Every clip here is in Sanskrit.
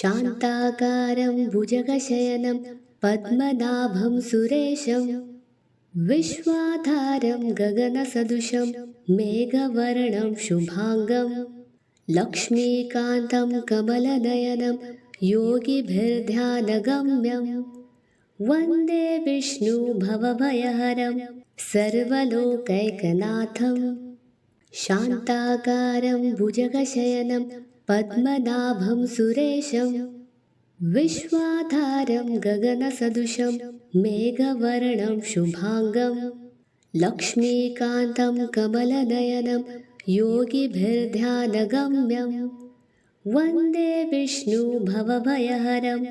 शान्ताकारं भुजगशयनं पद्मनाभं सुरेशं विश्वाधारं गगनसदृशं मेघवर्णं शुभांगं लक्ष्मीकान्तं कमलनयनं योगिभिर्ध्यानगम्यं वन्दे विष्णुभवभयहरं सर्वलोकैकनाथं शान्ताकारं भुजगशयनं पद्मनाभं सुरेशं विश्वाधारं गगनसदृशं मेघवर्णं शुभांगं लक्ष्मीकान्तं कमलनयनं योगिभिर्ध्यानगम्यं वन्दे विष्णुभवभयहरं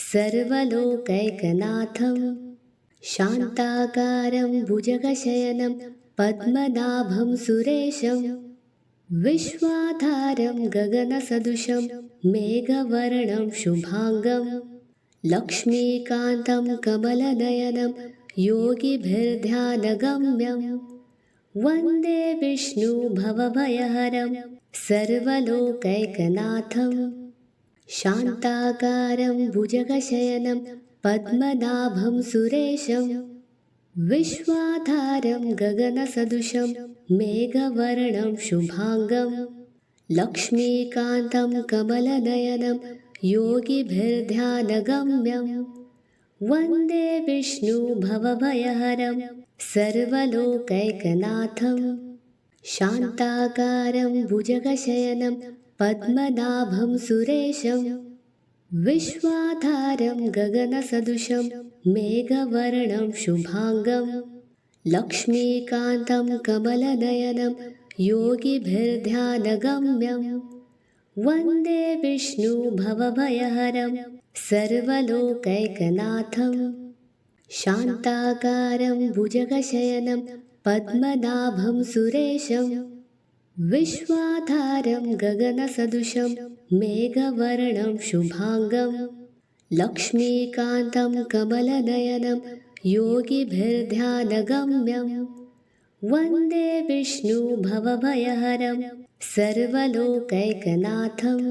सर्वलोकैकनाथं शान्ताकारं भुजगशयनं पद्मनाभं सुरेशं विश्वाधारं गगनसदृशं मेघवर्णं शुभांगं लक्ष्मीकान्तं कमलनयनं योगिभिर्ध्यानगम्यं वन्दे विष्णुभवभयहरं सर्वलोकैकनाथं शान्ताकारं भुजगशयनं पद्मनाभं सुरेशं विश्वाधारं गगनसदृशं मेघवर्णं शुभांगं लक्ष्मीकान्तं कमलनयनं योगिभिर्ध्यानगम्यं वन्दे विष्णुभवभयहरं सर्वलोकैकनाथं शान्ताकारं भुजगशयनं पद्मनाभं सुरेशं विश्वाधारं गगनसदृशं मेघवर्णं शुभांगं लक्ष्मीकान्तं कमलनयनं योगिभिर्ध्यानगम्यं वन्दे विष्णुभवभयहरं सर्वलोकैकनाथं शान्ताकारं भुजगशयनं पद्मनाभं सुरेशं विश्वाधारं गगनसदृशं मेघवर्णं शुभांगं लक्ष्मीकान्तं कमलनयनं योगिभिर्ध्यानगम्यं वन्दे विष्णुभवभयहरं सर्वलोकैकनाथं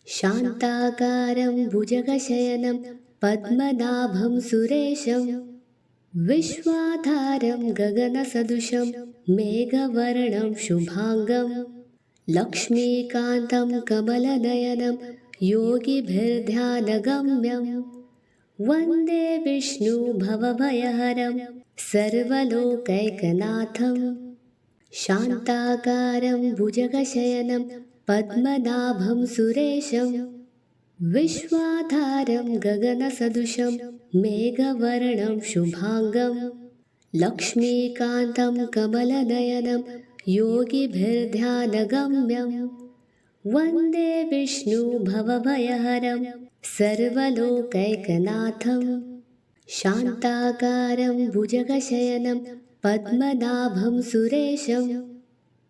शान्ताकारं भुजगशयनं पद्मनाभं सुरेशं विश्वाधारं गगनसदृशं मेघवर्णं शुभांगं लक्ष्मीकान्तं कमलनयनं योगिभिर्ध्यानगम्यं वन्दे विष्णुभवभयहरं सर्वलोकैकनाथं शान्ताकारं भुजगशयनं पद्मनाभं सुरेशं विश्वाधारं गगनसदृशं मेघवर्णं शुभांगं लक्ष्मीकान्तं कमलनयनं योगिभिर्ध्यानगम्यं वन्दे विष्णुभवभयहरं सर्वलोकैकनाथं शान्ताकारं भुजगशयनं पद्मनाभं सुरेशं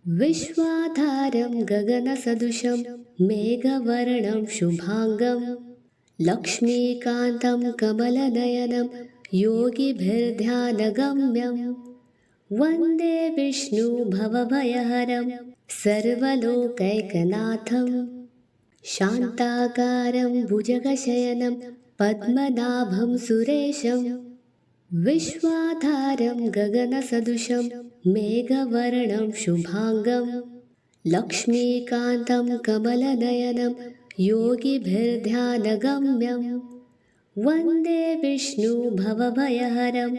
विश्वाधारं गगनसदृशं मेघवर्णं शुभांगं लक्ष्मीकान्तं कमलनयनं योगिभिर्ध्यानगम्यं वन्दे विष्णुभवभयहरं सर्वलोकैकनाथं शान्ताकारं भुजगशयनं पद्मनाभं सुरेशं विश्वाधारं गगनसदृशं मेघवर्णं शुभांगं लक्ष्मीकान्तं कमलनयनं योगिभिर्ध्यानगम्यं वन्दे विष्णुभवभयहरं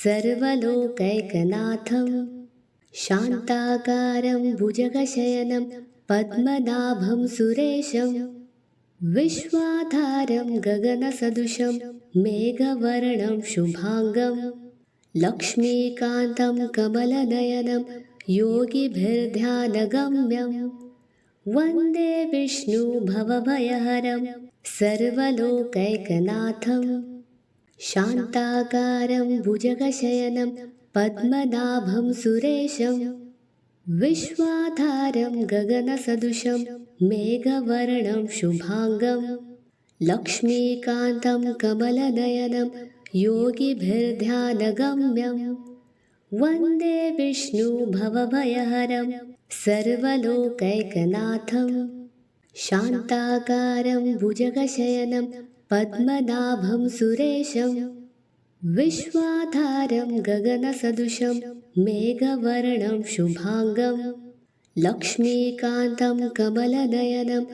सर्वलोकैकनाथं शान्ताकारं भुजगशयनं पद्मनाभं सुरेशं विश्वाधारं गगनसदृशं मेघवर्णं शुभांगं लक्ष्मीकान्तं कमलनयनं योगिभिर्ध्यानगम्यं वन्दे विष्णुभवभयहरं सर्वलोकैकनाथं शान्ताकारं भुजगशयनं पद्मनाभं सुरेशं विश्वाधारं गगनसदृशं मेघवर्णं शुभांगं लक्ष्मीकान्तं कमलनयनं योगिभिर्ध्यानगम्यं वन्दे विष्णुभवभयहरं सर्वलोकैकनाथं शान्ताकारं भुजगशयनं पद्मनाभं सुरेशं विश्वाधारं गगनसदृशं मेघवर्णं शुभाङ्गं लक्ष्मीकान्तं कमलनयनं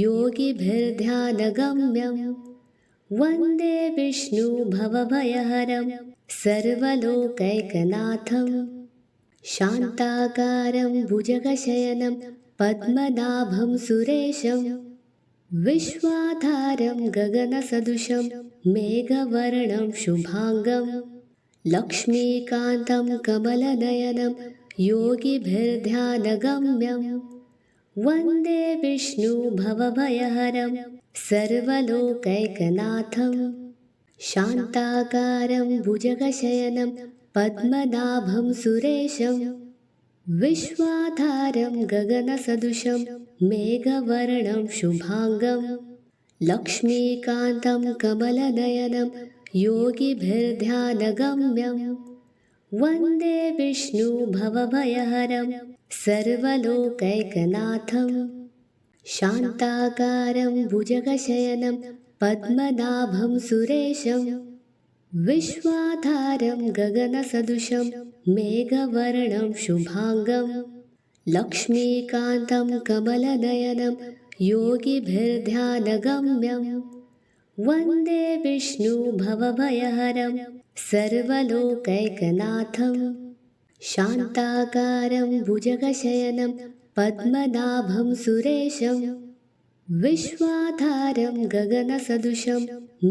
योगिभिर्ध्यानगम्यं वन्दे विष्णुभवभयहरं सर्वलोकैकनाथं शान्ताकारं भुजगशयनं पद्मनाभं सुरेशं विश्वाधारं गगनसदृशं मेघवर्णं शुभाङ्गं लक्ष्मीकान्तं कमलनयनं योगिभिर्ध्यानगम्यं वन्दे विष्णुभवभयहरं सर्वलोकैकनाथं शान्ताकारं भुजगशयनं पद्मनाभं सुरेशं विश्वाधारं गगनसदृशं मेघवर्णं शुभाङ्गं लक्ष्मीकान्तं कमलनयनं योगिभिर्ध्यानगम्यं वन्दे विष्णुभवभयहरं सर्वलोकैकनाथं शान्ताकारं भुजगशयनं पद्मनाभं सुरेशं विश्वाधारं गगनसदृशं मेघवर्णं शुभाङ्गं लक्ष्मीकान्तं कमलनयनं योगिभिर्ध्यानगम्यं वन्दे विष्णुभवभयहरं सर्वलोकैकनाथं शान्ताकारं भुजगशयनं पद्मनाभं सुरेशं विश्वाधारं गगनसदृशं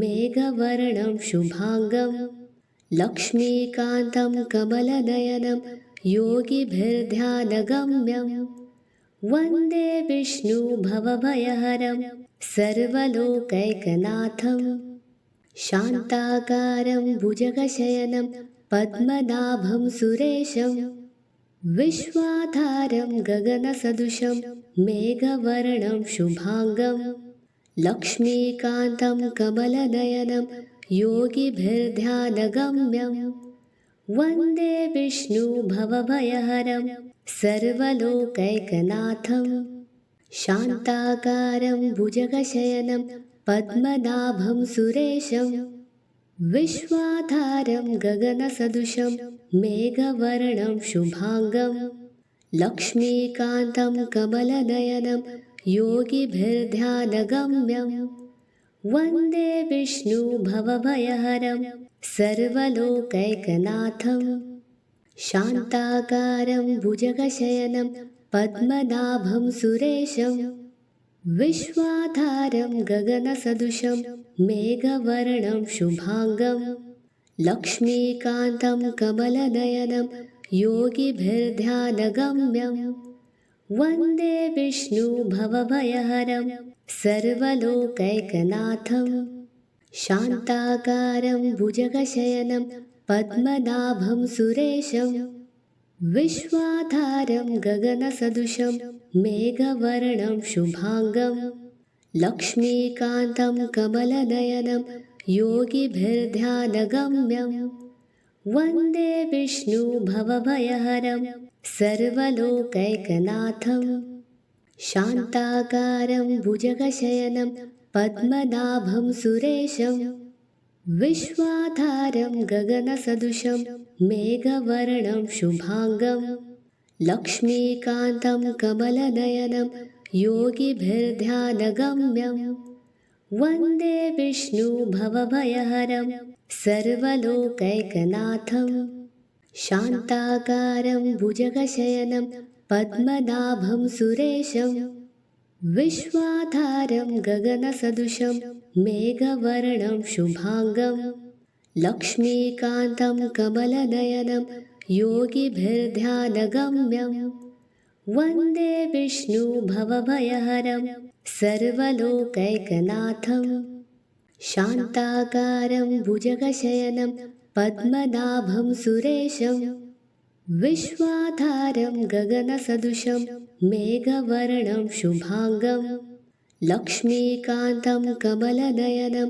मेघवर्णं शुभाङ्गं लक्ष्मीकान्तं कमलनयनं योगिभिर्ध्यानगम्यं वन्दे विष्णुभवभयहरं सर्वलोकैकनाथं शान्ताकारं भुजगशयनं पद्मनाभं सुरेशं विश्वाधारं गगनसदृशं मेघवर्णं शुभाङ्गं लक्ष्मीकान्तं कमलनयनं योगिभिर्ध्यानगम्यं वन्दे विष्णुभवभयहरं सर्वलोकैकनाथं शान्ताकारं भुजगशयनं पद्मनाभं सुरेशं विश्वाधारं गगनसदृशं मेघवर्णं शुभाङ्गं लक्ष्मीकान्तं कमलनयनं योगिभिर्ध्यानगम्यं वन्दे विष्णुभवभयहरं सर्वलोकैकनाथं शान्ताकारं भुजगशयनं पद्मनाभं सुरेशं विश्वाधारं गगनसदृशं मेघवर्णं शुभाङ्गं लक्ष्मीकान्तं कमलनयनं योगिभिर्ध्यानगम्यं वन्दे विष्णुभवभयहरं सर्वलोकैकनाथं शान्ताकारं भुजगशयनं पद्मनाभं सुरेशं विश्वाधारं गगनसदृशं मेघवर्णं शुभाङ्गं लक्ष्मीकान्तं कमलनयनं योगिभिर्ध्यानगम्यं वन्दे विष्णुभवभयहरं सर्वलोकैकनाथं शान्ताकारं भुजगशयनं पद्मनाभं सुरेशं विश्वाधारं गगनसदृशं मेघवर्णं शुभाङ्गं लक्ष्मीकान्तं कमलनयनं योगिभिर्ध्यानगम्यं वन्दे विष्णुभवभयहरं सर्वलोकैकनाथं शान्ताकारं भुजगशयनं पद्मनाभं सुरेशं विश्वाधारं गगनसदृशं मेघवर्णं शुभाङ्गं लक्ष्मीकान्तं कमलनयनं योगिभिर्ध्यानगम्यं वन्दे विष्णुभवभयहरं सर्वलोकैकनाथं शान्ताकारं भुजगशयनं पद्मनाभं सुरेशं विश्वाधारं गगनसदृशं मेघवर्णं शुभाङ्गं लक्ष्मीकान्तं कमलनयनं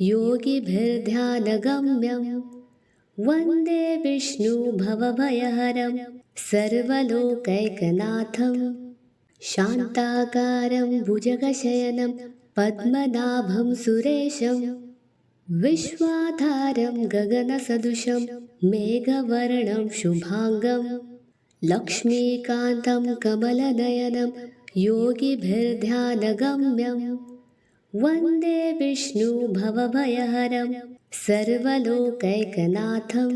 योगिभिर्ध्यानगम्यं वन्दे विष्णुभवभयहरं सर्वलोकैकनाथं शान्ताकारं भुजगशयनं पद्मनाभं सुरेशं विश्वाधारं गगनसदृशं मेघवर्णं शुभाङ्गं लक्ष्मीकान्तं कमलनयनं योगिभिर्ध्यानगम्यं वन्दे विष्णुभवभयहरं सर्वलोकैकनाथं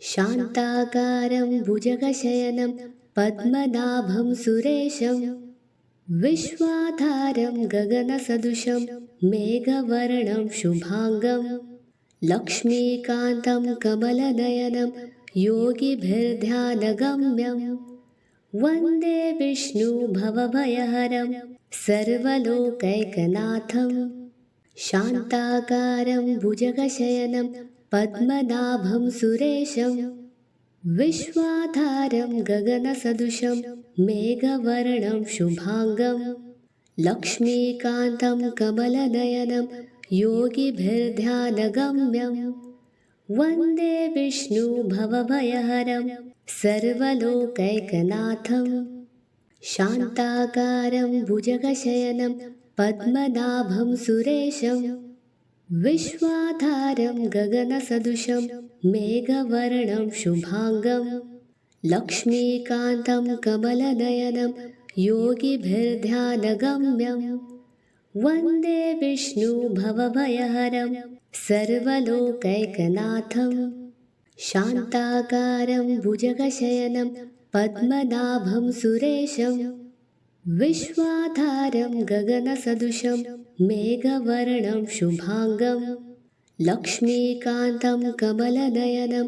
शान्ताकारं भुजगशयनं पद्मनाभं सुरेशं विश्वाधारं गगनसदृशं मेघवर्णं शुभाङ्गं लक्ष्मीकान्तं कमलनयनं योगिभिर्ध्यानगम्यं वन्दे विष्णुभवभयहरं सर्वलोकैकनाथं शान्ताकारं भुजगशयनं पद्मनाभं सुरेशं विश्वाधारं गगनसदृशं मेघवर्णं शुभाङ्गं लक्ष्मीकान्तं कमलनयनं योगिभिर्ध्यानगम्यं वन्दे विष्णुभवभयहरं सर्वलोकैकनाथं शान्ताकारं भुजगशयनं पद्मनाभं सुरेशं विश्वाधारं गगनसदृशं मेघवर्णं शुभाङ्गं लक्ष्मीकान्तं कमलनयनं योगिभिर्ध्यानगम्यं वन्दे विष्णुभवभयहरं सर्वलोकैकनाथं शान्ताकारं भुजगशयनं पद्मनाभं सुरेशं विश्वाधारं गगनसदृशं मेघवर्णं शुभाङ्गं लक्ष्मीकान्तं कमलनयनं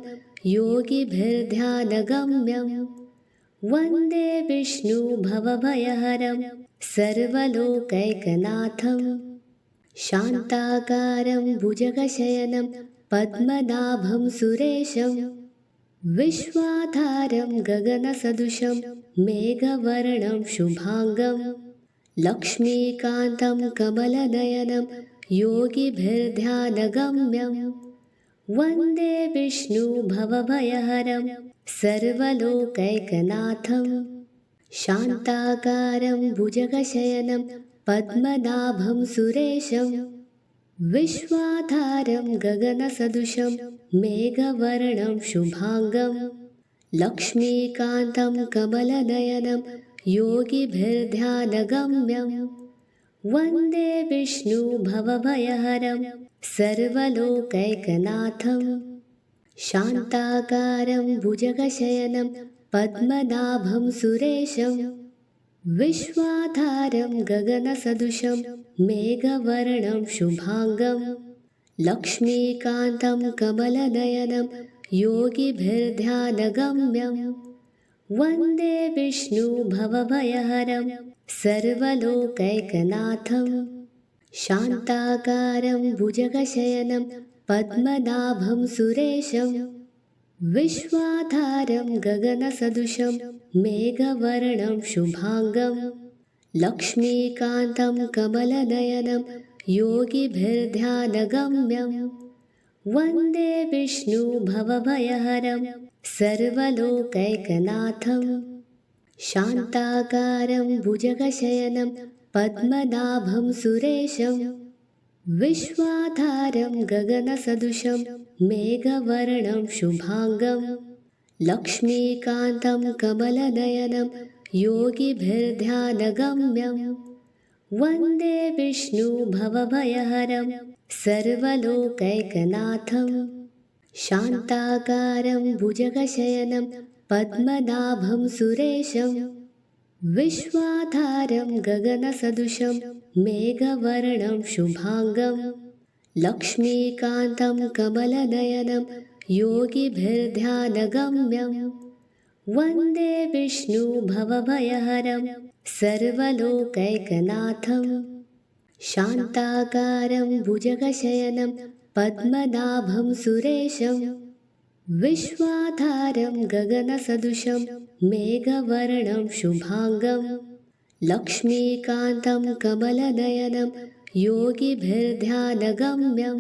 योगिभिर्ध्यानगम्यं वन्दे विष्णुभवभयहरं सर्वलोकैकनाथं शान्ताकारं भुजगशयनं पद्मनाभं सुरेशं विश्वाधारं गगनसदृशं मेघवर्णं शुभाङ्गं लक्ष्मीकान्तं कमलनयनं योगिभिर्ध्यानगम्यं वन्दे विष्णुभवभयहरं सर्वलोकैकनाथं शान्ताकारं भुजगशयनं पद्मनाभं सुरेशं विश्वाधारं गगनसदृशं मेघवर्णं शुभाङ्गं लक्ष्मीकान्तं कमलनयनं योगिभिर्ध्यानगम्यं वन्दे विष्णुभवभयहरं सर्वलोकैकनाथं शान्ताकारं भुजगशयनं पद्मनाभं सुरेशं विश्वाधारं गगनसदृशं मेघवर्णं शुभाङ्गं लक्ष्मीकान्तं कमलनयनं योगिभिर्ध्यानगम्यं वन्दे विष्णुभवभयहरं सर्वलोकैकनाथं शान्ताकारं भुजगशयनं पद्मनाभं सुरेशं विश्वाधारं गगनसदृशं मेघवर्णं शुभाङ्गं लक्ष्मीकान्तं कमलनयनं योगिभिर्ध्यानगम्यं वन्दे विष्णुभवभयहरं सर्वलोकैकनाथं शान्ताकारं भुजगशयनं पद्मनाभं सुरेशं विश्वाधारं गगनसदृशं मेघवर्णं शुभाङ्गं लक्ष्मीकान्तं कमलनयनं योगिभिर्ध्यानगम्यं वन्दे विष्णुभवभयहरं सर्वलोकैकनाथं शान्ताकारं भुजगशयनं पद्मनाभं सुरेशं विश्वाधारं गगनसदृशं मेघवर्णं शुभाङ्गं लक्ष्मीकान्तं कमलनयनं योगिभिर्ध्यानगम्यं वन्दे विष्णुभवभयहरं सर्वलोकैकनाथं शान्ताकारं भुजगशयनं पद्मनाभं सुरेशं विश्वाधारं गगनसदृशं मेघवर्णं शुभाङ्गं लक्ष्मीकान्तं कमलनयनं योगिभिर्ध्यानगम्यं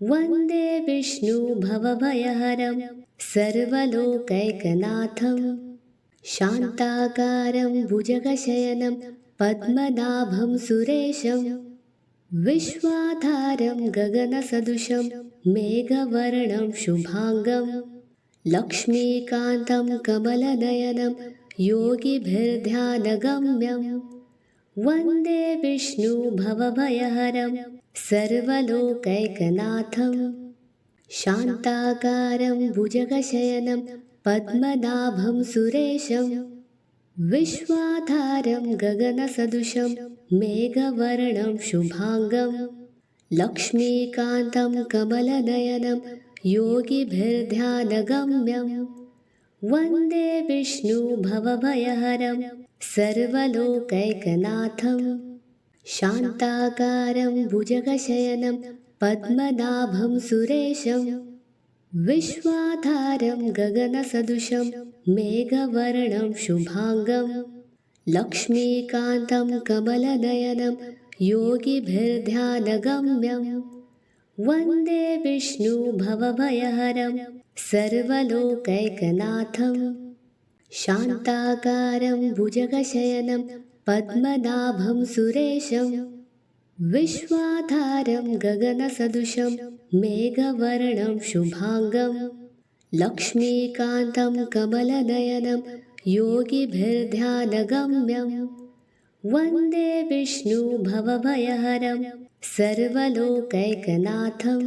वन्दे विष्णुभवभयहरं सर्वलोकैकनाथं शान्ताकारं भुजगशयनं पद्मनाभं सुरेशं विश्वाधारं गगनसदृशं मेघवर्णं शुभाङ्गं लक्ष्मीकान्तं कमलनयनं योगिभिर्ध्यानगम्यं वन्दे विष्णुभवभयहरं सर्वलोकैकनाथं शान्ताकारं भुजगशयनं पद्मनाभं सुरेशं विश्वाधारं गगनसदृशं मेघवर्णं शुभाङ्गं लक्ष्मीकान्तं कमलनयनं योगिभिर्ध्यानगम्यं वन्दे विष्णुभवभयहरं सर्वलोकैकनाथं शान्ताकारं भुजगशयनं पद्मनाभं सुरेशं विश्वाधारं गगनसदृशं मेघवर्णं शुभाङ्गं लक्ष्मीकान्तं कमलनयनं योगिभिर्ध्यानगम्यं वन्दे विष्णुभवभयहरं सर्वलोकैकनाथं शान्ताकारं भुजगशयनं पद्मनाभं सुरेशं विश्वाधारं गगनसदृशं मेघवर्णं शुभाङ्गं लक्ष्मीकान्तं कमलनयनं योगिभिर्ध्यानगम्यं वन्दे विष्णुभवभयहरं सर्वलोकैकनाथं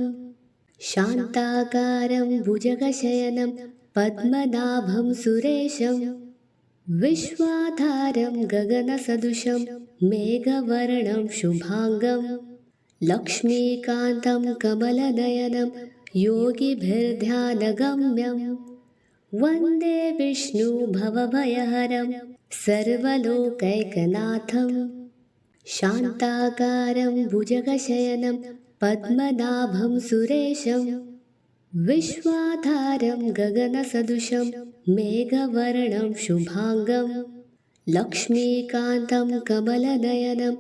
शान्ताकारं भुजगशयनं पद्मनाभं सुरेशं विश्वाधारं गगनसदृशं मेघवर्णं शुभाङ्गं लक्ष्मीकान्तं कमलनयनं योगिभिर्ध्यानगम्यं वन्दे विष्णुभवभयहरं सर्वलोकैकनाथं शान्ताकारं भुजगशयनं पद्मनाभं सुरेशं विश्वाधारं गगनसदृशं मेघवर्णं शुभाङ्गं लक्ष्मीकान्तं कमलनयनं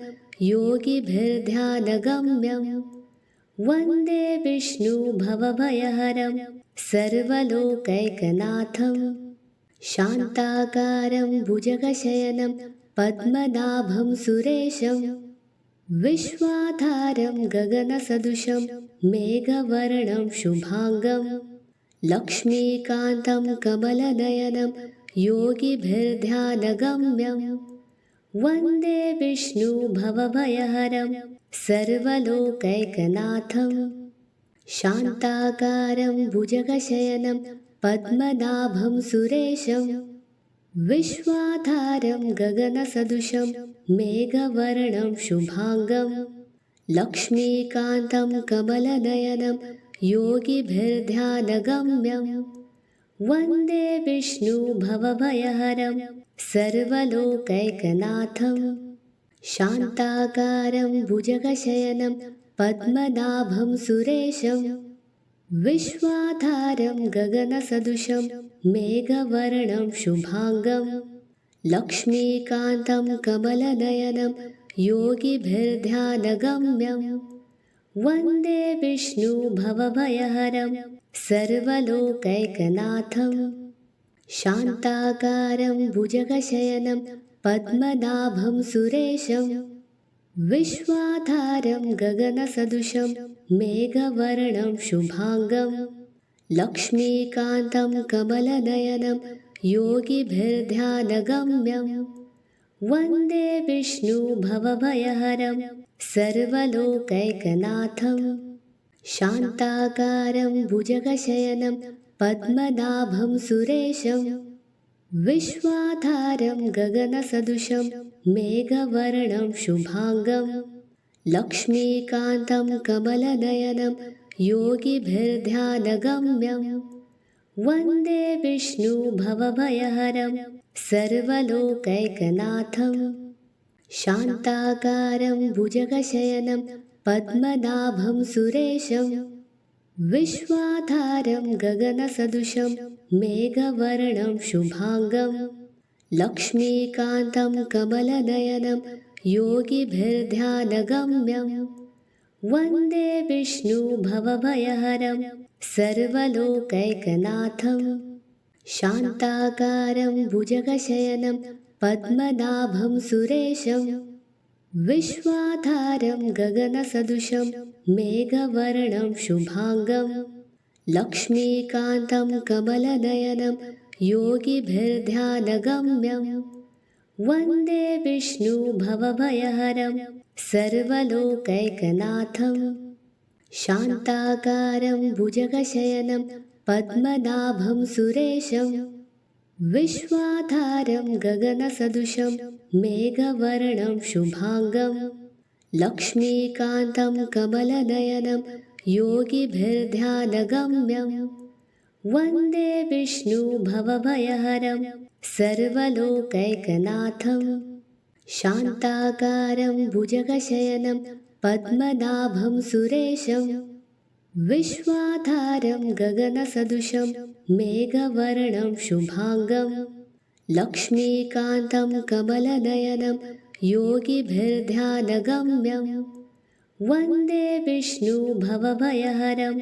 योगिभिर्ध्यानगम्यं वन्दे विष्णुभवभयहरं सर्वलोकैकनाथं शान्ताकारं भुजगशयनं पद्मनाभं सुरेशं विश्वाधारं गगनसदृशं मेघवर्णं शुभाङ्गं लक्ष्मीकान्तं कमलनयनं योगिभिर्ध्यानगम्यं वन्दे विष्णुभवभयहरं सर्वलोकैकनाथं शान्ताकारं भुजगशयनं पद्मनाभं सुरेशं विश्वाधारं गगनसदृशं मेघवर्णं शुभाङ्गं लक्ष्मीकान्तं कमलनयनं योगिभिर्ध्यानगम्यं वन्दे विष्णुभवभयहरं सर्वलोकैकनाथं शान्ताकारं भुजगशयनं पद्मनाभं सुरेशं विश्वाधारं गगनसदृशं मेघवर्णं शुभाङ्गं लक्ष्मीकान्तं कमलनयनं योगिभिर्ध्यानगम्यं वन्दे विष्णुभवभयहरं सर्वलोकैकनाथं शान्ताकारं भुजगशयनं पद्मनाभं सुरेशं विश्वाधारं गगनसदृशं मेघवर्णं शुभाङ्गं लक्ष्मीकान्तं कमलनयनं योगिभिर्ध्यानगम्यं वन्दे विष्णुभवभयहरं सर्वलोकैकनाथं शान्ताकारं भुजगशयनं पद्मनाभं सुरेशं विश्वाधारं गगनसदृशं मेघवर्णं शुभाङ्गं लक्ष्मीकान्तं कमलनयनं योगिभिर्ध्यानगम्यं वन्दे विष्णुभवभयहरं सर्वलोकैकनाथं शान्ताकारं भुजगशयनं पद्मनाभं सुरेशं विश्वाधारं गगनसदृशं मेघवर्णं शुभाङ्गं लक्ष्मीकान्तं कमलनयनं योगिभिर्ध्यानगम्यं वन्दे विष्णुभवभयहरं सर्वलोकैकनाथं शान्ताकारं भुजगशयनं पद्मनाभं सुरेशं विश्वाधारं गगनसदृशं मेघवर्णं शुभाङ्गं लक्ष्मीकान्तं कमलनयनं योगिभिर्ध्यानगम्यं वन्दे विष्णुभवभयहरं सर्वलोकैकनाथं शान्ताकारं भुजगशयनं पद्मनाभं सुरेशं विश्वाधारं गगनसदृशं मेघवर्णं शुभाङ्गं लक्ष्मीकान्तं कमलनयनं योगिभिर्ध्यानगम्यं वन्दे विष्णुभवभयहरं सर्वलोकैकनाथं शान्ताकारं भुजगशयनं पद्मनाभं सुरेशं विश्वाधारं गगनसदृशं मेघवर्णं शुभाङ्गं लक्ष्मीकान्तं कमलनयनं योगिभिर्ध्यानगम्यं वन्दे विष्णुभवभयहरं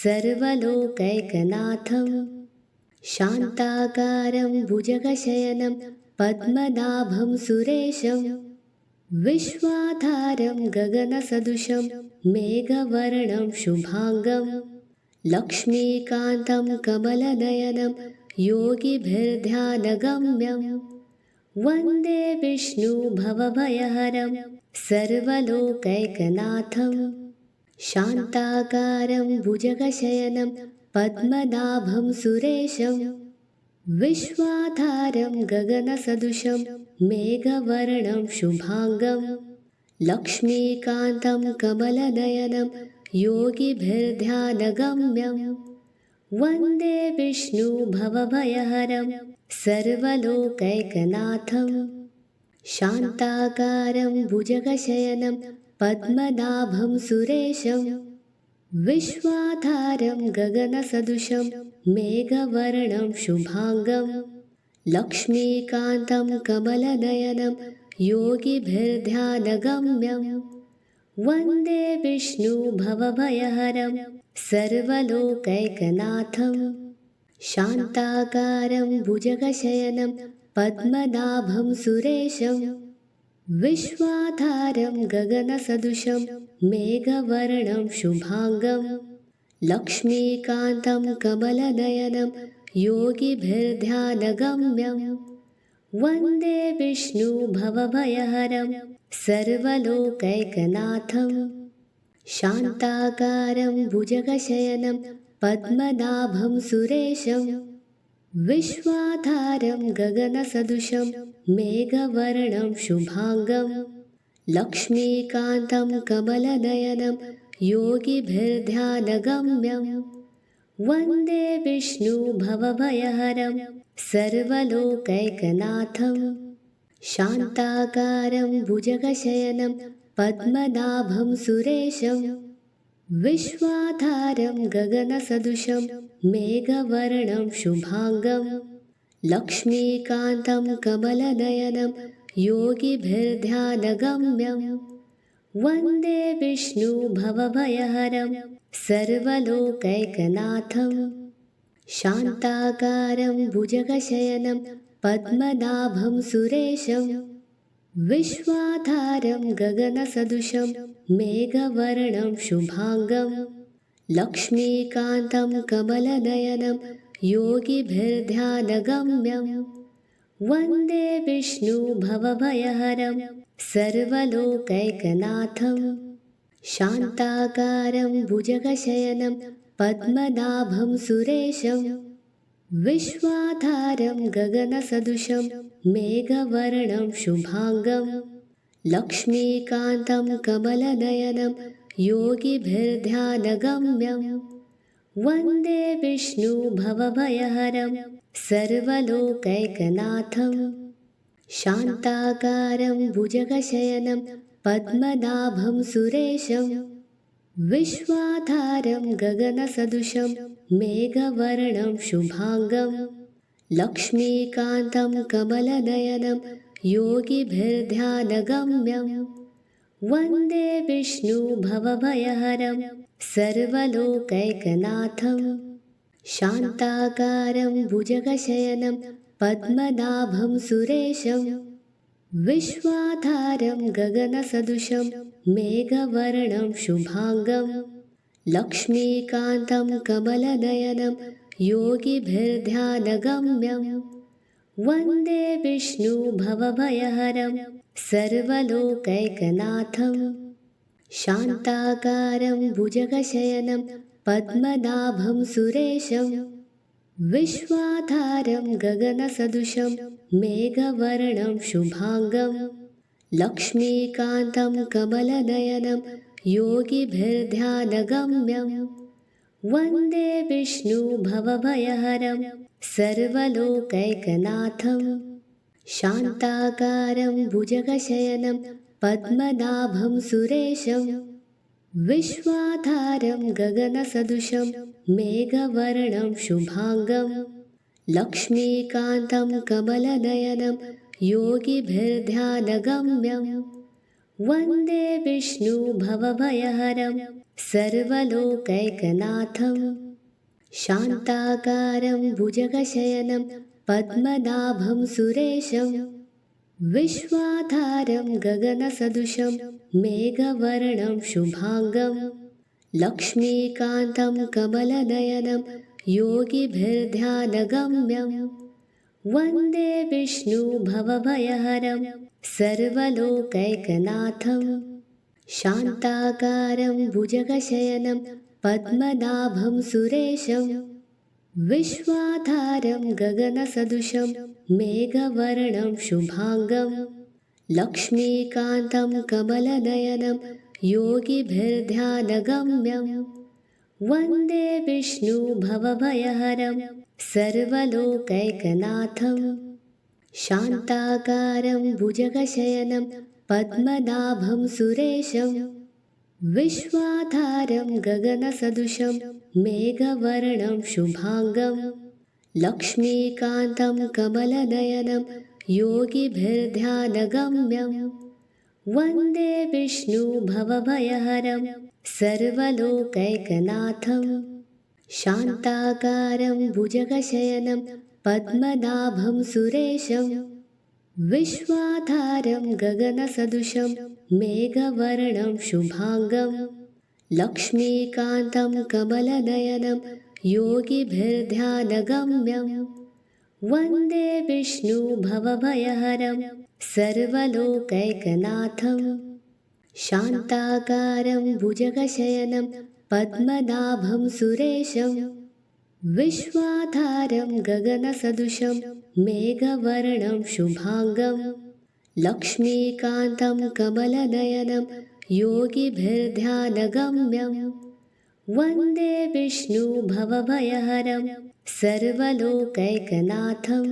सर्वलोकैकनाथं शान्ताकारं भुजगशयनं पद्मनाभं सुरेशं विश्वाधारं गगनसदृशं मेघवर्णं शुभाङ्गं लक्ष्मीकान्तं कमलनयनं योगिभिर्ध्यानगम्यं वन्दे विष्णुभवभयहरं सर्वलोकैकनाथं शान्ताकारं भुजगशयनं पद्मनाभं सुरेशं विश्वाधारं गगनसदृशं मेघवर्णं शुभाङ्गं लक्ष्मीकान्तं कमलनयनं योगिभिर्ध्यानगम्यं वन्दे विष्णुभवभयहरं सर्वलोकैकनाथं शान्ताकारं भुजगशयनं पद्मनाभं सुरेशं विश्वाधारं गगनसदृशं मेघवर्णं शुभाङ्गं लक्ष्मीकान्तं कमलनयनं योगिभिर्ध्यानगम्यं वन्दे विष्णुभवभयहरं सर्वलोकैकनाथं शान्ताकारं भुजगशयनं पद्मनाभं सुरेशं विश्वाधारं गगनसदृशं मेघवर्णं शुभाङ्गं लक्ष्मीकान्तं कमलनयनं योगिभिर्ध्यानगम्यं वन्दे विष्णुभवभयहरं सर्वलोकैकनाथं शान्ताकारं भुजगशयनं पद्मनाभं सुरेशं विश्वाधारं गगनसदृशं मेघवर्णं शुभाङ्गं लक्ष्मीकान्तं कमलनयनं योगिभिर्ध्यानगम्यं वन्दे विष्णुभवभयहरं सर्वलोकैकनाथं शान्ताकारं भुजगशयनं पद्मनाभं सुरेशं विश्वाधारं गगनसदृशं मेघवर्णं शुभाङ्गं लक्ष्मीकान्तं कमलनयनं योगिभिर्ध्यानगम्यं वन्दे विष्णुभवभयहरं सर्वलोकैकनाथं शान्ताकारं भुजगशयनं पद्मनाभं सुरेशं विश्वाधारं गगनसदृशं मेघवर्णं शुभाङ्गं लक्ष्मीकान्तं कमलनयनं योगिभिर्ध्यानगम्यं वन्दे विष्णुभवभयहरं सर्वलोकैकनाथं शान्ताकारं भुजगशयनं पद्मनाभं सुरेशं विश्वाधारं गगनसदृशं मेघवर्णं शुभाङ्गं लक्ष्मीकान्तं कमलनयनं योगिभिर्ध्यानगम्यं वन्दे विष्णुभवभयहरं सर्वलोकैकनाथं शान्ताकारं भुजगशयनं पद्मनाभं सुरेशं विश्वाधारं गगनसदृशं मेघवर्णं शुभाङ्गं लक्ष्मीकान्तं कमलनयनं योगिभिर्ध्यानगम्यं वन्दे विष्णुभवभयहरं सर्वलोकैकनाथं शान्ताकारं भुजगशयनं पद्मनाभं सुरेशं विश्वाधारं गगनसदृशं मेघवर्णं शुभाङ्गं लक्ष्मीकान्तं कमलनयनं योगिभिर्ध्यानगम्यं वन्दे विष्णुभवभयहरं सर्वलोकैकनाथं शान्ताकारं भुजगशयनं पद्मनाभं सुरेशं विश्वाधारं गगनसदृशं मेघवर्णं शुभाङ्गं लक्ष्मीकान्तं कमलनयनं योगिभिर्ध्यानगम्यं वन्दे विष्णुभवभयहरं सर्वलोकैकनाथं शान्ताकारं भुजगशयनं पद्मनाभं सुरेशं विश्वाधारं गगनसदृशं मेघवर्णं शुभाङ्गं लक्ष्मीकान्तं कमलनयनं योगिभिर्ध्यानगम्यं वन्दे विष्णुभवभयहरं सर्वलोकैकनाथं शान्ताकारं भुजगशयनं पद्मनाभं सुरेशं विश्वाधारं गगनसदृशं मेघवर्णं शुभाङ्गं लक्ष्मीकान्तं कमलनयनं योगिभिर्ध्यानगम्यं वन्दे विष्णुभवभयहरं सर्वलोकैकनाथं शान्ताकारं भुजगशयनं पद्मनाभं सुरेशं विश्वाधारं गगनसदृशं मेघवर्णं शुभाङ्गं लक्ष्मीकान्तं कमलनयनं योगिभिर्ध्यानगम्यं वन्दे विष्णुभवभयहरं सर्वलोकैकनाथं शान्ताकारं भुजगशयनं पद्मनाभं सुरेशं विश्वाधारं गगनसदृशं मेघवर्णं शुभाङ्गं लक्ष्मीकान्तं कमलनयनं योगिभिर्ध्यानगम्यं वन्दे विष्णुभवभयहरं सर्वलोकैकनाथं शान्ताकारं भुजगशयनं पद्मनाभं सुरेशं विश्वाधारं गगनसदृशं मेघवर्णं शुभाङ्गं लक्ष्मीकान्तं कमलनयनं योगिभिर्ध्यानगम्यं वन्दे विष्णुभवभयहरं सर्वलोकैकनाथं शान्ताकारं भुजगशयनं पद्मनाभं सुरेशं विश्वाधारं गगनसदृशं मेघवर्णं शुभाङ्गं लक्ष्मीकान्तं कमलनयनं योगिभिर्ध्यानगम्यं वन्दे विष्णुभवभयहरं सर्वलोकैकनाथं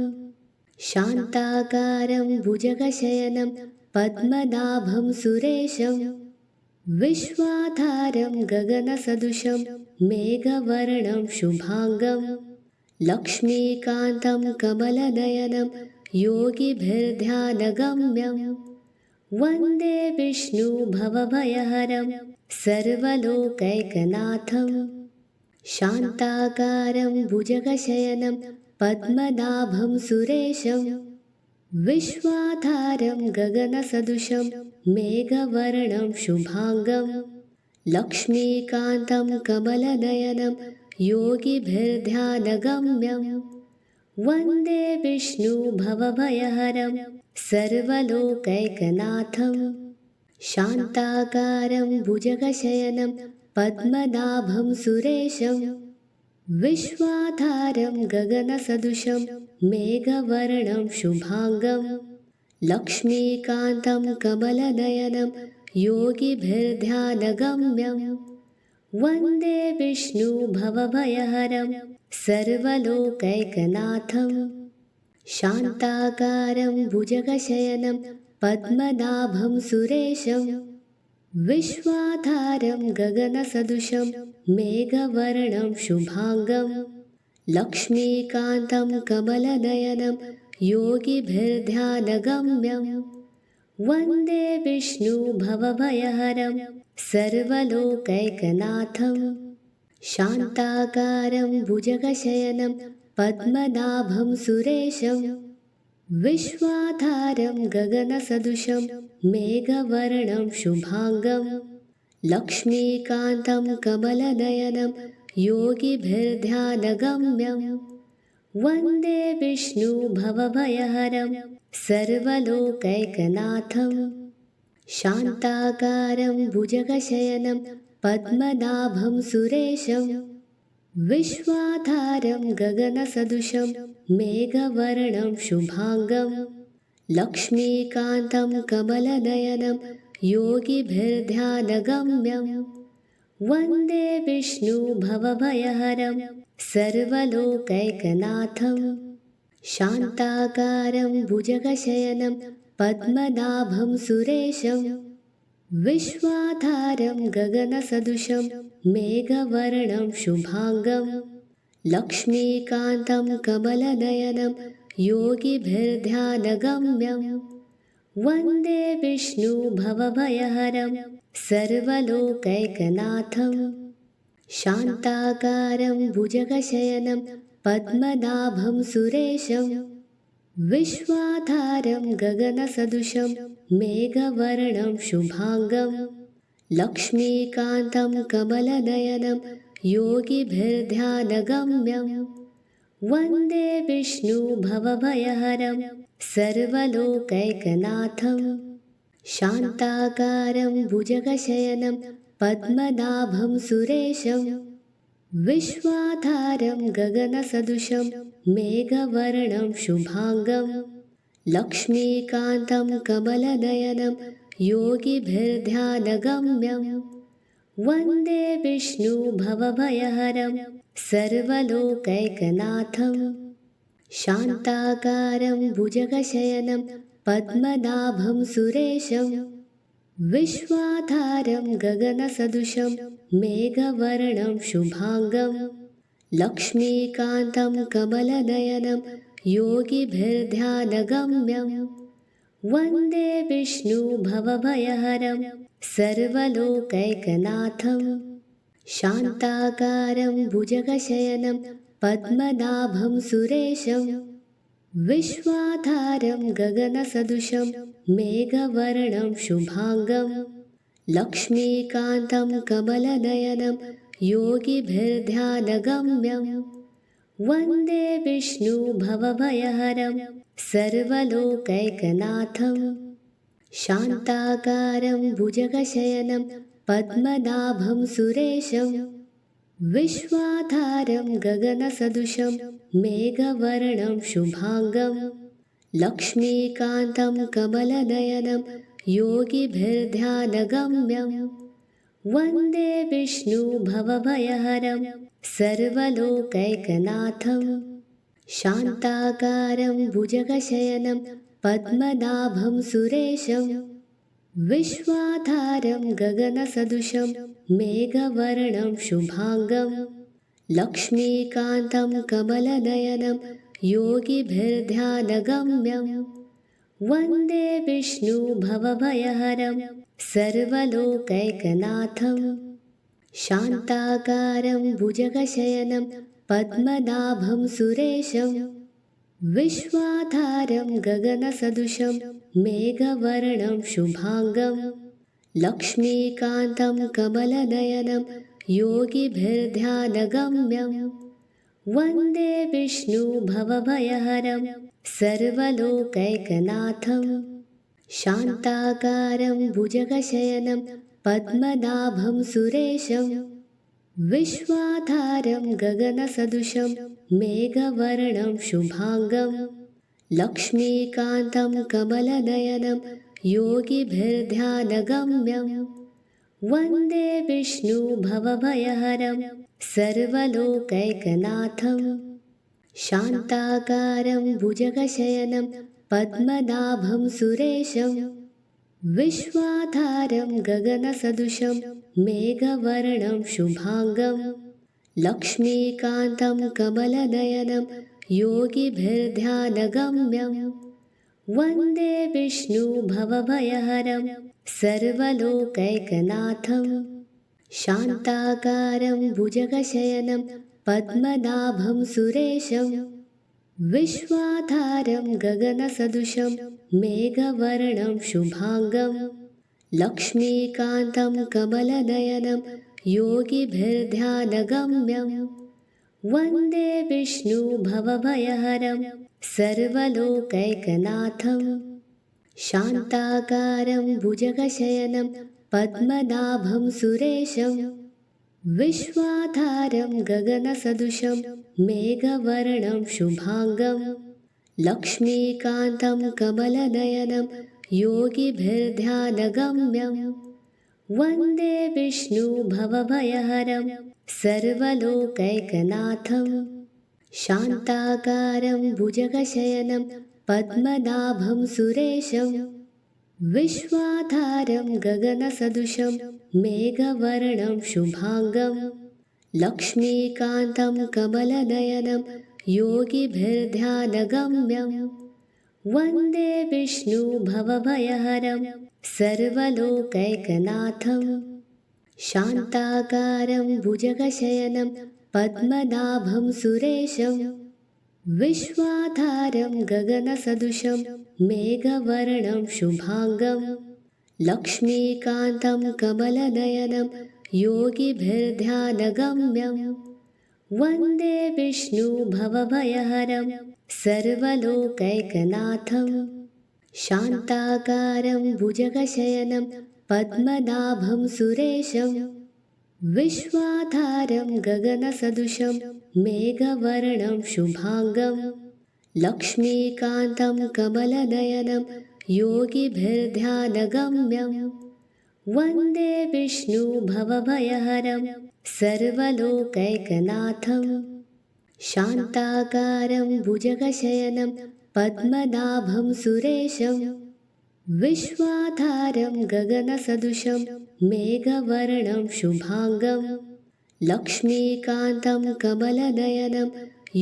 शान्ताकारं भुजगशयनं पद्मनाभं सुरेशं विश्वाधारं गगनसदृशं मेघवर्णं शुभाङ्गं लक्ष्मीकान्तं कमलनयनं योगिभिर्ध्यानगम्यं वन्दे विष्णुभवभयहरं सर्वलोकैकनाथं शान्ताकारं भुजगशयनं पद्मनाभं सुरेशं विश्वाधारं गगनसदृशं मेघवर्णं शुभाङ्गं लक्ष्मीकान्तं कमलनयनं योगिभिर्ध्यानगम्यं वन्दे विष्णुभवभयहरं सर्वलोकैकनाथं शान्ताकारं भुजगशयनं पद्मनाभं सुरेशं विश्वाधारं गगनसदृशं मेघवर्णं शुभाङ्गं लक्ष्मीकान्तं कमलनयनं योगिभिर्ध्यानगम्यं वन्दे विष्णुभवभयहरं सर्वलोकैकनाथं शान्ताकारं भुजगशयनं पद्मनाभं सुरेशं विश्वाधारं गगनसदृशं मेघवर्णं शुभाङ्गं लक्ष्मीकान्तं कमलनयनं योगिभिर्ध्यानगम्यं वन्दे विष्णुभवभयहरं सर्वलोकैकनाथं शान्ताकारं भुजगशयनं पद्मनाभं सुरेशं विश्वाधारं गगनसदृशं मेघवर्णं शुभाङ्गं लक्ष्मीकान्तं कमलनयनं योगिभिर्ध्यानगम्यं वन्दे विष्णुभवभयहरं सर्वलोकैकनाथं शान्ताकारं भुजगशयनं पद्मनाभं सुरेशं विश्वाधारं गगनसदृशं मेघवर्णं शुभाङ्गं लक्ष्मीकान्तं कमलनयनं योगिभिर्ध्यानगम्यं वन्दे विष्णुभवभयहरं सर्वलोकैकनाथं शान्ताकारं भुजगशयनं पद्मनाभं सुरेशं विश्वाधारं गगनसदृशं मेघवर्णं शुभाङ्गं लक्ष्मीकान्तं कमलनयनं योगिभिर्ध्यानगम्यं वन्दे विष्णुभवभयहरं सर्वलोकैकनाथं शान्ताकारं भुजगशयनं पद्मनाभं सुरेशं विश्वाधारं गगनसदृशं मेघवर्णं शुभाङ्गं लक्ष्मीकान्तं कमलनयनं योगिभिर्ध्यानगम्यं वन्दे विष्णुभवभयहरं सर्वलोकैकनाथं शान्ताकारं भुजगशयनं पद्मनाभं सुरेशं विश्वाधारं गगनसदृशं मेघवर्णं शुभाङ्गं लक्ष्मीकान्तं कमलनयनं योगिभिर्ध्यानगम्यं वन्दे विष्णुभवभयहरं सर्वलोकैकनाथं शान्ताकारं भुजगशयनं पद्मनाभं सुरेशं विश्वाधारं गगनसदृशं मेघवर्णं शुभाङ्गं लक्ष्मीकान्तं कमलनयनं योगिभिर्ध्यानगम्यं वन्दे विष्णुभवभयहरं सर्वलोकैकनाथं शान्ताकारं भुजगशयनं पद्मनाभं सुरेशं विश्वाधारं गगनसदृशं मेघवर्णं शुभाङ्गं लक्ष्मीकान्तं कमलनयनं योगिभिर्ध्यानगम्यं वन्दे विष्णुभवभयहरं सर्वलोकैकनाथं शान्ताकारं भुजगशयनं पद्मनाभं सुरेशं विश्वाधारं गगनसदृशं मेघवर्णं शुभाङ्गं लक्ष्मीकान्तं कमलनयनं योगिभिर्ध्यानगम्यं वन्दे विष्णुभवभयहरं सर्वलोकैकनाथं शान्ताकारं भुजगशयनं पद्मनाभं सुरेशं विश्वाधारं गगनसदृशं मेघवर्णं शुभाङ्गं लक्ष्मीकान्तं कमलनयनं योगिभिर्ध्यानगम्यं वन्दे विष्णुभवभयहरं सर्वलोकैकनाथं शान्ताकारं भुजगशयनं पद्मनाभं सुरेशं विश्वाधारं गगनसदृशं मेघवर्णं शुभाङ्गं लक्ष्मीकान्तं कमलनयनं योगिभिर्ध्यानगम्यं वन्दे विष्णुभवभयहरं सर्वलोकैकनाथं शान्ताकारं भुजगशयनं पद्मनाभं सुरेशं विश्वाधारं गगनसदृशं मेघवर्णं शुभाङ्गं लक्ष्मीकान्तं कमलनयनं योगिभिर्ध्यानगम्यं वन्दे विष्णुभवभयहरं सर्वलोकैकनाथं शान्ताकारं भुजगशयनं पद्मनाभं सुरेशं विश्वाधारं गगनसदृशं मेघवर्णं शुभाङ्गं लक्ष्मीकान्तं कमलनयनं योगिभिर्ध्यानगम्यं वन्दे विष्णुभवभयहरं सर्वलोकैकनाथं शान्ताकारं भुजगशयनं पद्मनाभं सुरेशं विश्वाधारं गगनसदृशं मेघवर्णं शुभाङ्गं लक्ष्मीकान्तं कमलनयनं योगिभिर्ध्यानगम्यं वन्दे विष्णुभवभयहरं सर्वलोकैकनाथं शान्ताकारं भुजगशयनं पद्मनाभं सुरेशं विश्वाधारं गगनसदृशं मेघवर्णं शुभाङ्गं लक्ष्मीकान्तं कमलनयनं योगिभिर्ध्यानगम्यं वन्दे विष्णुभवभयहरं सर्वलोकैकनाथं शान्ताकारं भुजगशयनं पद्मनाभं सुरेशं विश्वाधारं गगनसदृशं मेघवर्णं शुभाङ्गं लक्ष्मीकान्तं कमलनयनं योगिभिर्ध्यानगम्यं वन्दे विष्णुभवभयहरं सर्वलोकैकनाथं शान्ताकारं भुजगशयनं पद्मनाभं सुरेशं विश्वाधारं गगनसदृशं मेघवर्णं शुभाङ्गं लक्ष्मीकान्तं कमलनयनं योगिभिर्ध्यानगम्यं वन्दे विष्णुभवभयहरं सर्वलोकैकनाथं शान्ताकारं भुजगशयनं पद्मनाभं सुरेशं विश्वाधारं गगनसदृशं मेघवर्णं शुभाङ्गं लक्ष्मीकान्तं कमलनयनं योगिभिर्ध्यानगम्यं वन्दे विष्णुभवभयहरं सर्वलोकैकनाथं शान्ताकारं भुजगशयनं पद्मनाभं सुरेशं विश्वाधारं गगनसदृशं मेघवर्णं शुभाङ्गं लक्ष्मीकान्तं कमलनयनं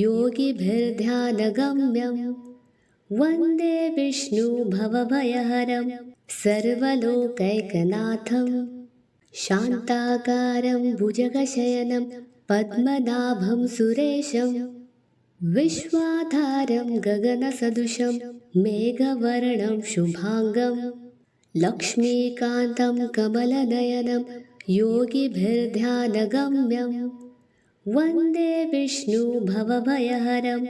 योगिभिर्ध्यानगम्यं वन्दे विष्णुभवभयहरं सर्वलोकैकनाथं शान्ताकारं भुजगशयनं पद्मनाभं सुरेशं विश्वाधारं गगनसदृशं मेघवर्णं शुभाङ्गं लक्ष्मीकान्तं कमलनयनं योगिभिर्ध्यानगम्यं वन्दे विष्णुभवभयहरं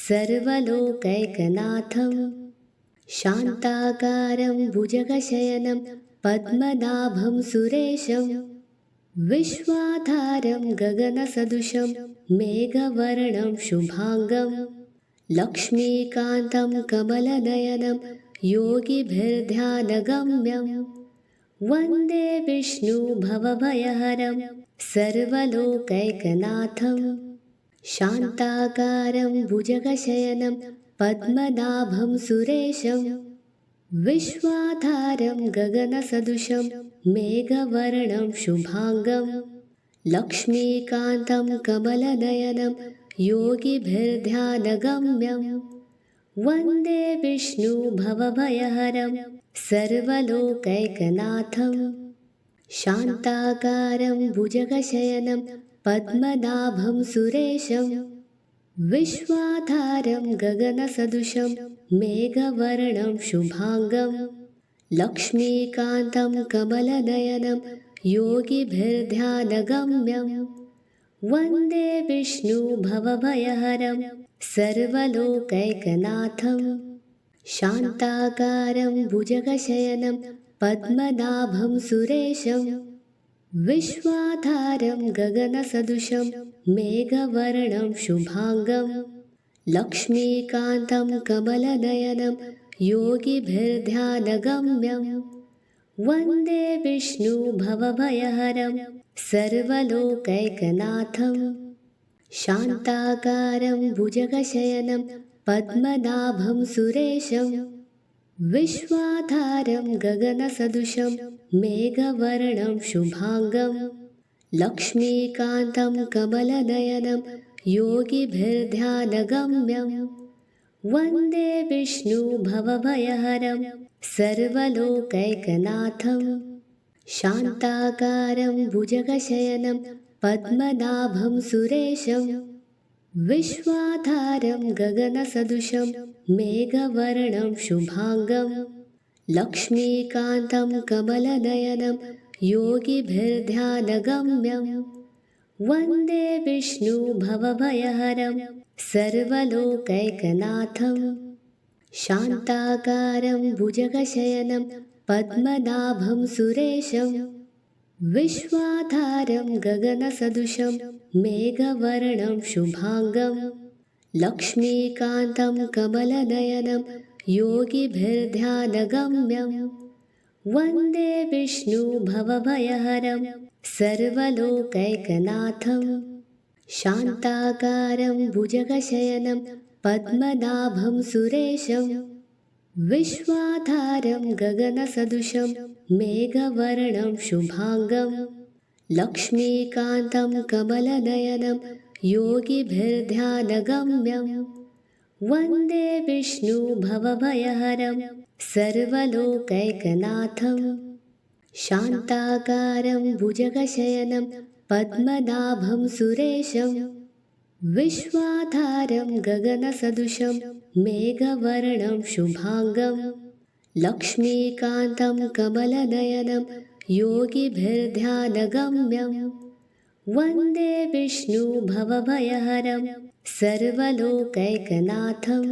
सर्वलोकैकनाथं शान्ताकारं भुजगशयनं पद्मनाभं सुरेशं विश्वाधारं गगनसदृशं मेघवर्णं शुभाङ्गं लक्ष्मीकान्तं कमलनयनं योगिभिर्ध्यानगम्यं वन्दे विष्णुभवभयहरं सर्वलोकैकनाथं शान्ताकारं भुजगशयनं पद्मनाभं सुरेशं विश्वाधारं गगनसदृशं मेघवर्णं शुभाङ्गं लक्ष्मीकान्तं कमलनयनं योगिभिर्ध्यानगम्यं वन्दे विष्णुभवभयहरं सर्वलोकैकनाथं शान्ताकारं भुजगशयनं पद्मनाभं सुरेशं विश्वाधारं गगनसदृशं मेघवर्णं शुभाङ्गं लक्ष्मीकान्तं कमलनयनं योगिभिर्ध्यानगम्यं वन्दे विष्णुभवभयहरं सर्वलोकैकनाथं शान्ताकारं भुजगशयनं पद्मनाभं सुरेशं विश्वाधारं गगनसदृशं मेघवर्णं शुभाङ्गं लक्ष्मीकान्तं कमलनयनं योगिभिर्ध्यानगम्यं वन्दे विष्णुभवभयहरं सर्वलोकैकनाथं शान्ताकारं भुजगशयनं पद्मनाभं सुरेशं विश्वाधारं गगनसदृशं मेघवर्णं शुभाङ्गं लक्ष्मीकान्तं कमलनयनं योगिभिर्ध्यानगम्यं वन्दे विष्णुभवभयहरं सर्वलोकैकनाथं शान्ताकारं भुजगशयनं पद्मनाभं सुरेशं विश्वाधारं गगनसदृशं मेघवर्णं शुभाङ्गं लक्ष्मीकान्तं कमलनयनं योगिभिर्ध्यानगम्यं वन्दे विष्णुभवभयहरं सर्वलोकैकनाथं शान्ताकारं भुजगशयनं पद्मनाभं सुरेशं विश्वाधारं गगनसदृशं मेघवर्णं शुभाङ्गं लक्ष्मीकान्तं कमलनयनं योगिभिर्ध्यानगम्यं वन्दे विष्णुभवभयहरं सर्वलोकैकनाथं शान्ताकारं भुजगशयनं पद्मनाभं सुरेशं विश्वाधारं गगनसदृशं मेघवर्णं शुभाङ्गं लक्ष्मीकान्तं कमलनयनं योगिभिर्ध्यानगम्यं वन्दे विष्णुभवभयहरं सर्वलोकैकनाथं शान्ताकारं भुजगशयनं पद्मनाभं सुरेशं विश्वाधारं गगनसदृशं मेघवर्णं शुभाङ्गं लक्ष्मीकान्तं कमलनयनं योगिभिर्ध्यानगम्यं वन्दे विष्णुभवभयहरं सर्वलोकैकनाथं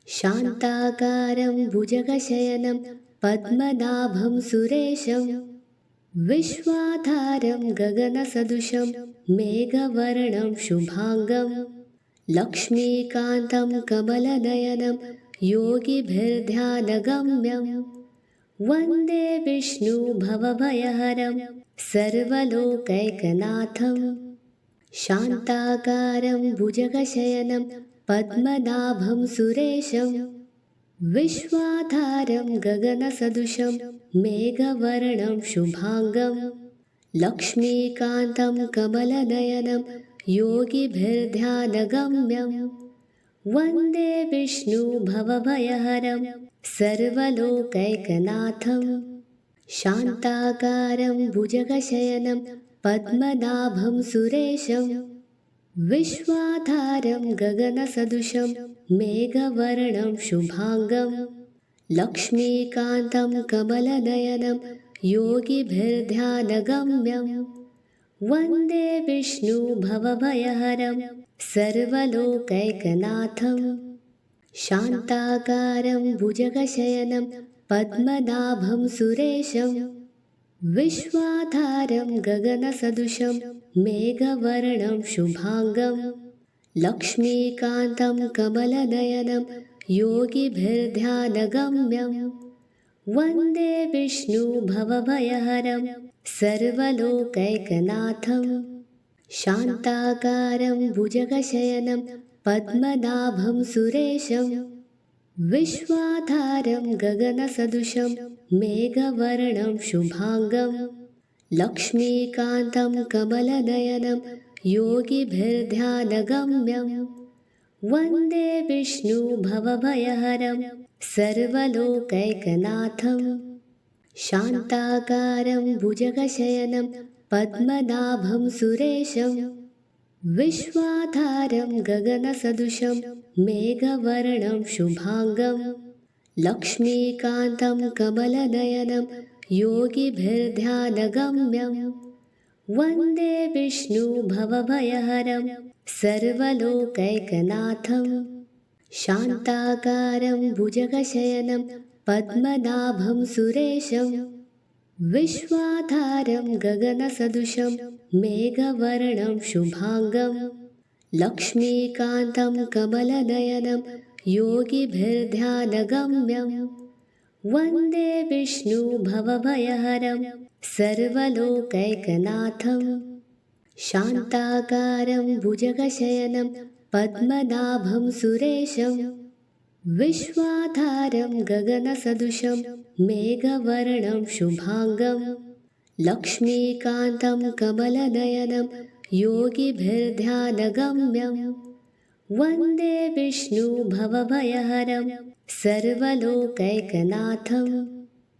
शान्ताकारं भुजगशयनं पद्मनाभं सुरेशं विश्वाधारं गगनसदृशं मेघवर्णं शुभाङ्गं लक्ष्मीकान्तं कमलनयनं योगिभिर्ध्यानगम्यं वन्दे विष्णुभवभयहरं सर्वलोकैकनाथं शान्ताकारं भुजगशयनं पद्मनाभं सुरेशं विश्वाधारं गगनसदृशं मेघवर्णं शुभाङ्गं लक्ष्मीकान्तं कमलनयनं योगिभिर्ध्यानगम्यं वन्दे विष्णुभवभयहरं सर्वलोकैकनाथं शान्ताकारं भुजगशयनं पद्मनाभं सुरेशं विश्वाधारं गगनसदृशं मेघवर्णं शुभाङ्गं लक्ष्मीकान्तं कमलनयनं योगिभिर्ध्यानगम्यं वन्दे विष्णुभवभयहरं सर्वलोकैकनाथं शान्ताकारं भुजगशयनं पद्मनाभं सुरेशं विश्वाधारं गगनसदृशं मेघवर्णं शुभाङ्गं लक्ष्मीकान्तं कमलनयनं योगिभिर्ध्यानगम्यं वन्दे विष्णुभवभयहरं सर्वलोकैकनाथं शान्ताकारं भुजगशयनं पद्मनाभं सुरेशं विश्वाधारं गगनसदृशं मेघवर्णं शुभाङ्गं लक्ष्मीकान्तं कमलनयनं योगिभिर्ध्यानगम्यं वन्दे विष्णुभवभयहरं सर्वलोकैकनाथं शान्ताकारं भुजगशयनं पद्मनाभं सुरेशं विश्वाधारं गगनसदृशं मेघवर्णं शुभाङ्गं लक्ष्मीकान्तं कमलनयनं योगिभिर्ध्यानगम्यं वन्दे विष्णुभवभयहरं सर्वलोकैकनाथं शान्ताकारं भुजगशयनं पद्मनाभं सुरेशं विश्वाधारं गगनसदृशं मेघवर्णं शुभाङ्गं लक्ष्मीकान्तं कमलनयनं योगिभिर्ध्यानगम्यं वन्दे विष्णुभवभयहरं सर्वलोकैकनाथं शान्ताकारं भुजगशयनं पद्मनाभं सुरेशं विश्वाधारं गगनसदृशं मेघवर्णं शुभाङ्गं लक्ष्मीकान्तं कमलनयनं योगिभिर्ध्यानगम्यं वन्दे विष्णुभवभयहरं सर्वलोकैकनाथं